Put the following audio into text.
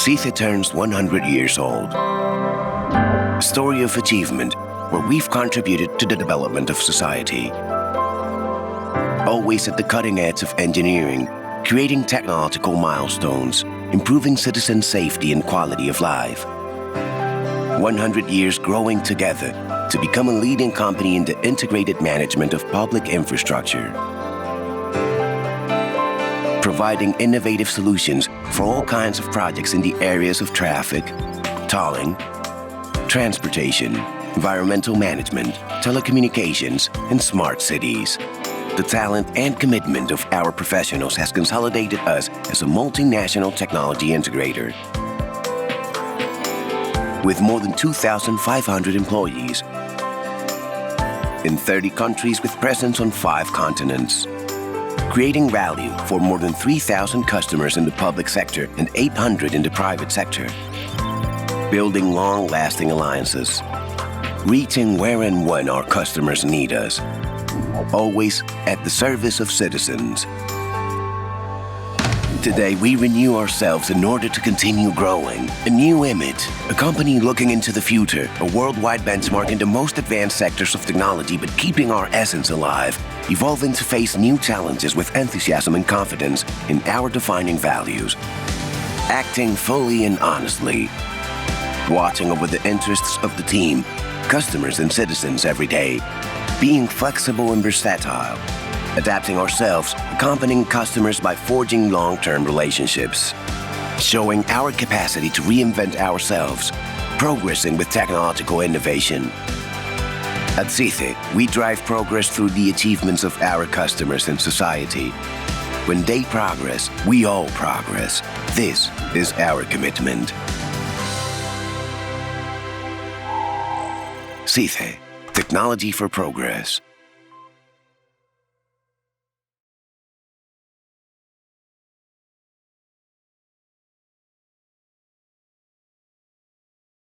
SICE turns 100 years old. A story of achievement where we've contributed to the development of society. Always at the cutting edge of engineering, creating technological milestones, improving citizen safety and quality of life. 100 years growing together to become a leading company in the integrated management of public infrastructure. Providing innovative solutions for all kinds of projects in the areas of traffic, tolling, transportation, environmental management, telecommunications, and smart cities. The talent and commitment of our professionals has consolidated us as a multinational technology integrator. With more than 2,500 employees in 30 countries with presence on 5 continents. Creating value for more than 3,000 customers in the public sector and 800 in the private sector. Building long-lasting alliances. Reaching where and when our customers need us. Always at the service of citizens. Today, we renew ourselves in order to continue growing. A new image, a company looking into the future, a worldwide benchmark in the most advanced sectors of technology, but keeping our essence alive, evolving to face new challenges with enthusiasm and confidence in our defining values. Acting fully and honestly. Watching over the interests of the team, customers and citizens every day. Being flexible and versatile. Adapting ourselves, accompanying customers by forging long-term relationships. Showing our capacity to reinvent ourselves, progressing with technological innovation. At SICE, we drive progress through the achievements of our customers and society. When they progress, we all progress. This is our commitment. SICE, Technology for Progress.